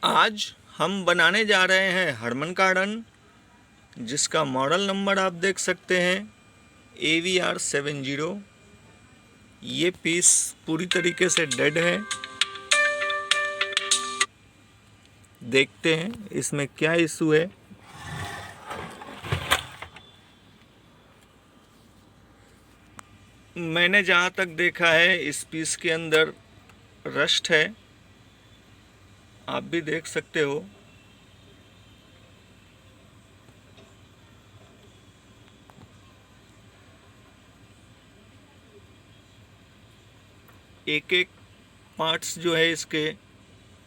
आज हम बनाने जा रहे हैं हरमन कार्डन, जिसका मॉडल नंबर आप देख सकते हैं AVR70। ये पीस पूरी तरीके से डेड है। देखते हैं इसमें क्या इशू है। मैंने जहाँ तक देखा है इस पीस के अंदर रस्ट है, आप भी देख सकते हो। एक एक पार्ट्स जो है इसके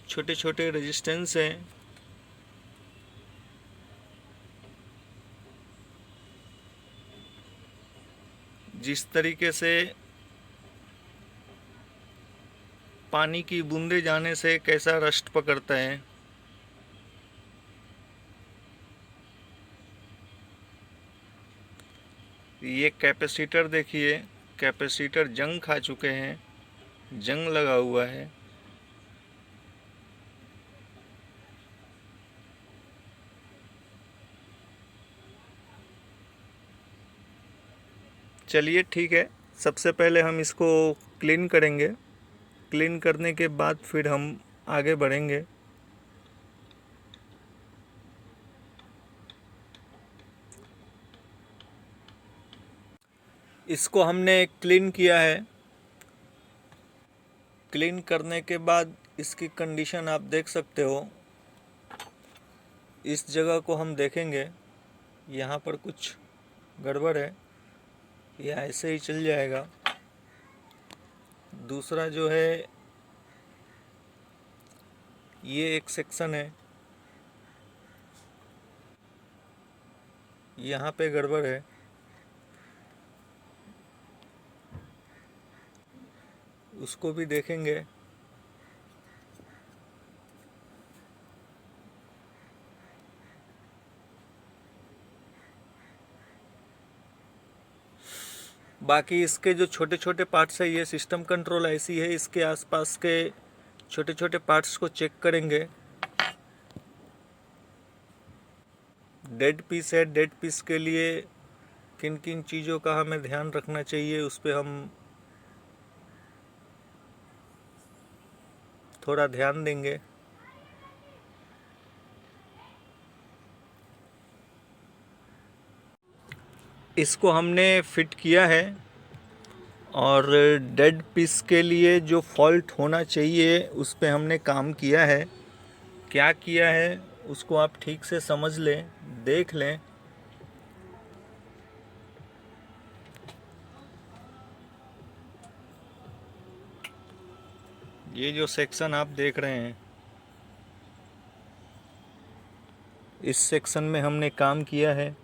छोटे छोटे रेजिस्टेंस हैं। जिस तरीके से पानी की बूंदे जाने से कैसा रस्ट पकड़ता है, ये कैपेसिटर देखिए, कैपेसिटर जंग खा चुके हैं, जंग लगा हुआ है। चलिए ठीक है, सबसे पहले हम इसको क्लीन करेंगे। क्लीन करने के बाद फिर हम आगे बढ़ेंगे। इसको हमने क्लीन किया है। क्लीन करने के बाद इसकी कंडीशन आप देख सकते हो। इस जगह को हम देखेंगे, यहाँ पर कुछ गड़बड़ है, यह ऐसे ही चल जाएगा। दूसरा जो है, ये एक सेक्शन है, यहाँ पे गड़बड़ है। उसको भी देखेंगे। बाकी इसके जो छोटे छोटे पार्ट्स है, ये सिस्टम कंट्रोल ऐसी है, इसके आसपास के छोटे छोटे पार्ट्स को चेक करेंगे। डेड पीस है, डेड पीस के लिए किन किन चीज़ों का हमें ध्यान रखना चाहिए, उस पर हम थोड़ा ध्यान देंगे। इसको हमने फिट किया है और डेड पीस के लिए जो फॉल्ट होना चाहिए उस पे हमने काम किया है। क्या किया है उसको आप ठीक से समझ लें, देख लें। ये जो सेक्शन आप देख रहे हैं, इस सेक्शन में हमने काम किया है।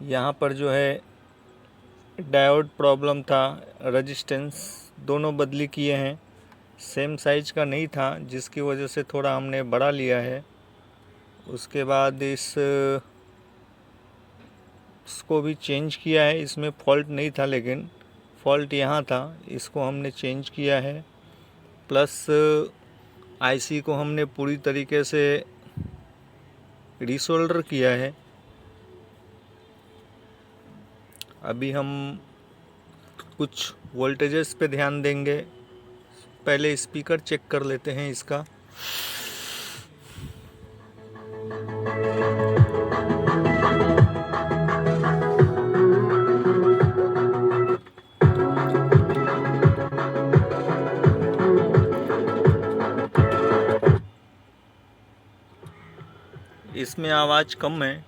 यहाँ पर जो है डायोड प्रॉब्लम था, रेजिस्टेंस दोनों बदली किए हैं। सेम साइज का नहीं था, जिसकी वजह से थोड़ा हमने बढ़ा लिया है। उसके बाद इसको भी चेंज किया है। इसमें फॉल्ट नहीं था, लेकिन फॉल्ट यहाँ था, इसको हमने चेंज किया है। प्लस आईसी को हमने पूरी तरीके से रीसोल्डर किया है। अभी हम कुछ वोल्टेजेस पे ध्यान देंगे। पहले स्पीकर चेक कर लेते हैं इसका। इसमें आवाज़ कम है।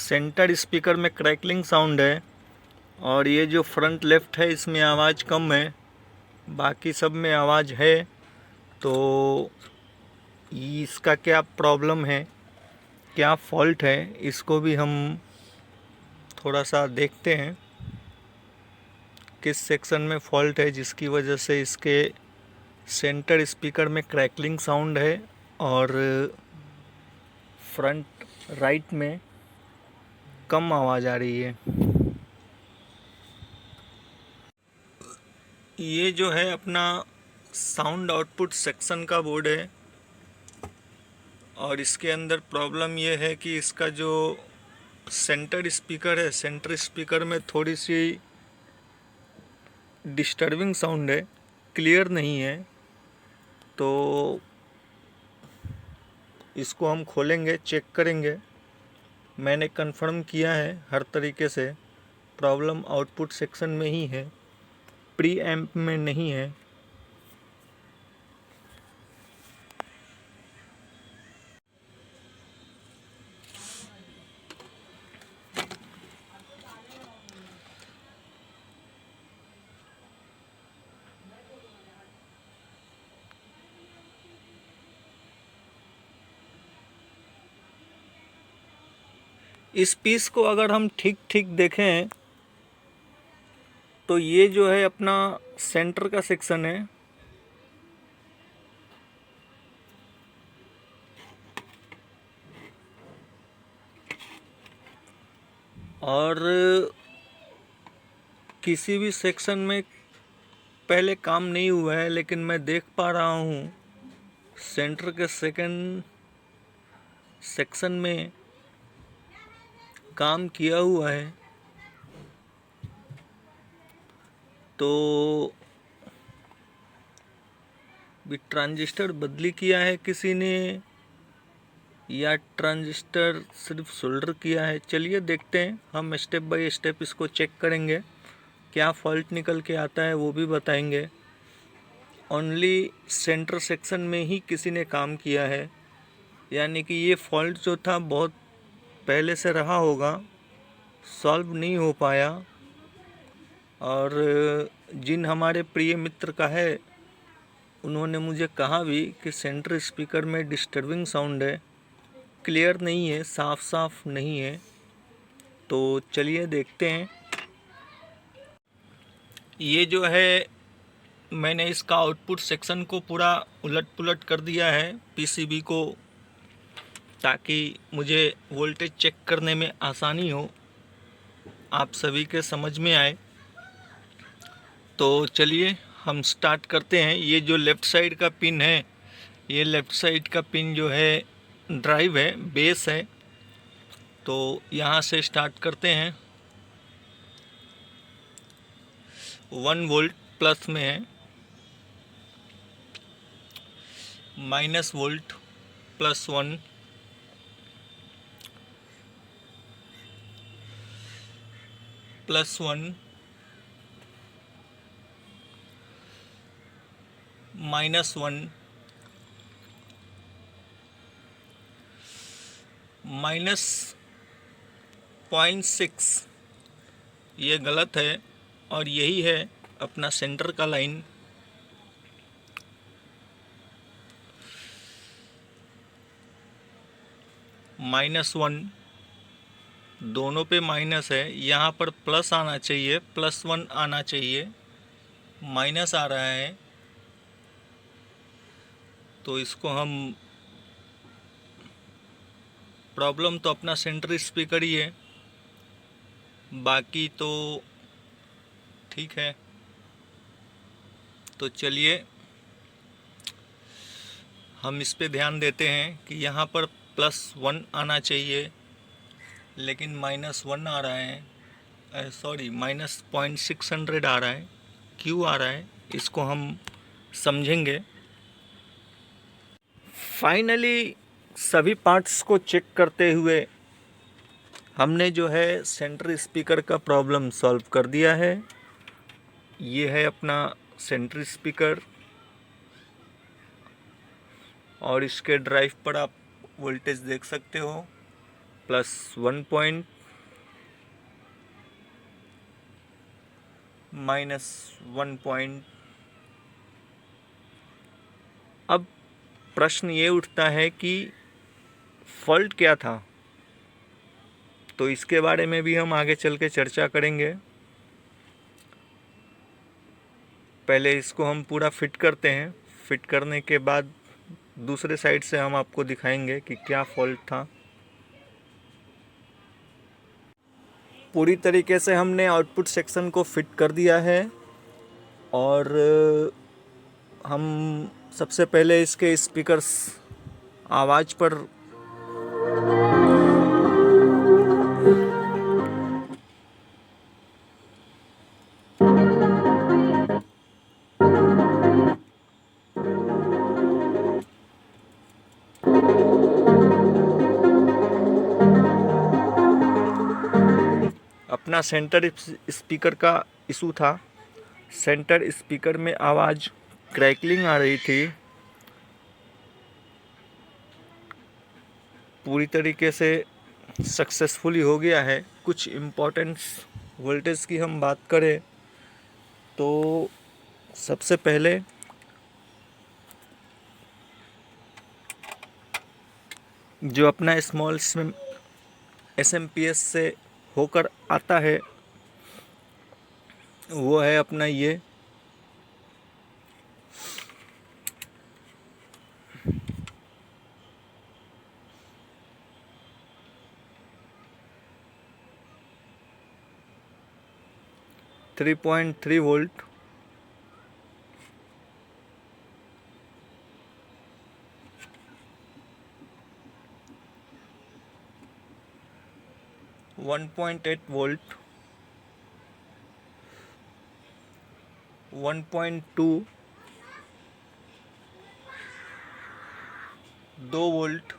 सेंटर स्पीकर में क्रैकलिंग साउंड है और ये जो फ्रंट लेफ्ट है इसमें आवाज़ कम है, बाकी सब में आवाज़ है। तो इसका क्या प्रॉब्लम है, क्या फॉल्ट है, इसको भी हम थोड़ा सा देखते हैं। किस सेक्शन में फॉल्ट है जिसकी वजह से इसके सेंटर स्पीकर में क्रैकलिंग साउंड है और फ्रंट राइट में कम आवाज़ आ रही है। ये जो है अपना साउंड आउटपुट सेक्शन का बोर्ड है और इसके अंदर प्रॉब्लम ये है कि इसका जो सेंटर स्पीकर है, सेंटर स्पीकर में थोड़ी सी डिस्टर्बिंग साउंड है, क्लियर नहीं है। तो इसको हम खोलेंगे, चेक करेंगे। मैंने कंफर्म किया है हर तरीके से, प्रॉब्लम आउटपुट सेक्शन में ही है, प्री एम्प में नहीं है। इस पीस को अगर हम ठीक ठीक देखें तो ये जो है अपना सेंटर का सेक्शन है और किसी भी सेक्शन में पहले काम नहीं हुआ है, लेकिन मैं देख पा रहा हूँ सेंटर के सेकंड सेक्शन में काम किया हुआ है। तो भी ट्रांजिस्टर बदली किया है किसी ने या ट्रांजिस्टर सिर्फ सोल्डर किया है। चलिए देखते हैं, हम स्टेप बाय स्टेप इसको चेक करेंगे, क्या फॉल्ट निकल के आता है वो भी बताएंगे। ओनली सेंटर सेक्शन में ही किसी ने काम किया है, यानी कि ये फॉल्ट जो था बहुत पहले से रहा होगा, सॉल्व नहीं हो पाया। और जिन हमारे प्रिय मित्र का है उन्होंने मुझे कहा भी कि सेंटर स्पीकर में डिस्टर्बिंग साउंड है, क्लियर नहीं है, साफ साफ नहीं है। तो चलिए देखते हैं। ये जो है मैंने इसका आउटपुट सेक्शन को पूरा उलट पुलट कर दिया है पीसीबी को, ताकि मुझे वोल्टेज चेक करने में आसानी हो, आप सभी के समझ में आए। तो चलिए हम स्टार्ट करते हैं। ये जो लेफ़्ट साइड का पिन है, ये लेफ़्ट साइड का पिन जो है ड्राइव है, बेस है। तो यहाँ से स्टार्ट करते हैं। 1 वोल्ट प्लस में है, माइनस वोल्ट +1, +1, -1, -0.6। ये गलत है और यही है अपना सेंटर का लाइन। -1, दोनों पे माइनस है, यहाँ पर प्लस आना चाहिए, +1 आना चाहिए, माइनस आ रहा है। तो इसको हम, प्रॉब्लम तो अपना सेंटर स्पीकर ही है, बाकी तो ठीक है। तो चलिए हम इस पे ध्यान देते हैं कि यहाँ पर +1 आना चाहिए, लेकिन -1 आ रहा है, सॉरी -0.600 आ रहा है। क्यों आ रहा है इसको हम समझेंगे। फाइनली सभी पार्ट्स को चेक करते हुए हमने जो है सेंटर स्पीकर का प्रॉब्लम सॉल्व कर दिया है। ये है अपना सेंटर स्पीकर और इसके ड्राइव पर आप वोल्टेज देख सकते हो, +1 पॉइंट, -1 पॉइंट। अब प्रश्न ये उठता है कि फॉल्ट क्या था, तो इसके बारे में भी हम आगे चल के चर्चा करेंगे। पहले इसको हम पूरा फिट करते हैं। फिट करने के बाद दूसरे साइड से हम आपको दिखाएंगे कि क्या फॉल्ट था। पूरी तरीके से हमने आउटपुट सेक्शन को फिट कर दिया है और हम सबसे पहले इसके स्पीकर्स आवाज़ पर अपना सेंटर स्पीकर का इशू था। सेंटर स्पीकर में आवाज़ क्रैकलिंग आ रही थी। पूरी तरीके से सक्सेसफुली हो गया है। कुछ इम्पोर्टेंट्स वोल्टेज की हम बात करें तो सबसे पहले जो अपना स्मॉल SMPS से होकर आता है वो है अपना ये 3.3 वोल्ट, 1.8 वोल्ट, 1.2, 2 वोल्ट,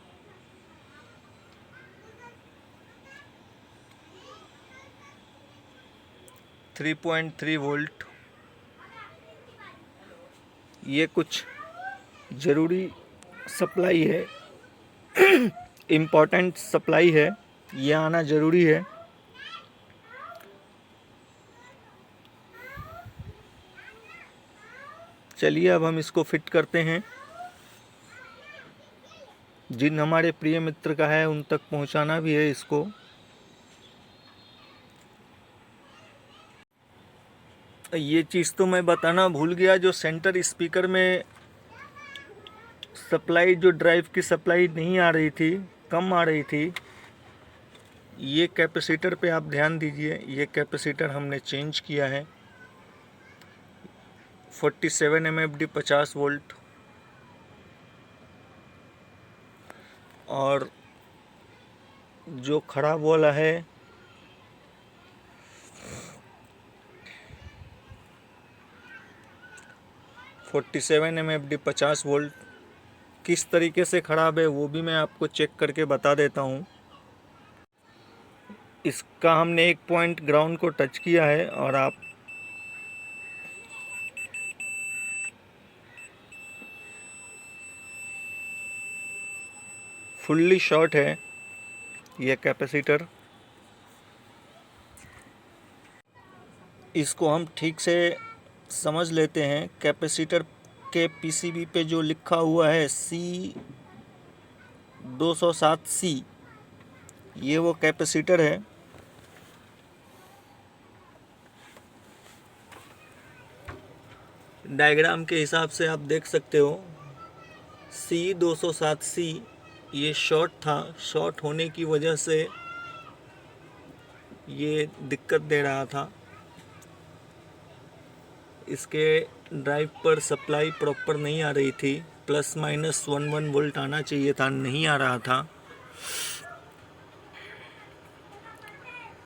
3.3 वोल्ट। ये कुछ ज़रूरी सप्लाई है, इम्पोर्टेंट सप्लाई है, ये आना ज़रूरी है। चलिए अब हम इसको फिट करते हैं। जिन हमारे प्रिय मित्र का है उन तक पहुंचाना भी है इसको। ये चीज़ तो मैं बताना भूल गया, जो सेंटर स्पीकर में सप्लाई, जो ड्राइव की सप्लाई नहीं आ रही थी, कम आ रही थी, ये कैपेसिटर पे आप ध्यान दीजिए। ये कैपेसिटर हमने चेंज किया है। 47 MFD 50 वोल्ट और जो खराब वाला है 47 MFD 50 वोल्ट। किस तरीके से ख़राब है वो भी मैं आपको चेक करके बता देता हूँ। इसका हमने एक पॉइंट ग्राउंड को टच किया है और आप फुल्ली शॉर्ट है यह कैपेसिटर। इसको हम ठीक से समझ लेते हैं। कैपेसिटर के PCB पे जो लिखा हुआ है C207C, ये वो कैपेसिटर है। डायग्राम के हिसाब से आप देख सकते हो C207C ये शॉर्ट था। शॉर्ट होने की वजह से ये दिक्कत दे रहा था। इसके ड्राइव पर सप्लाई प्रॉपर नहीं आ रही थी। +- 11 वोल्ट आना चाहिए था, नहीं आ रहा था।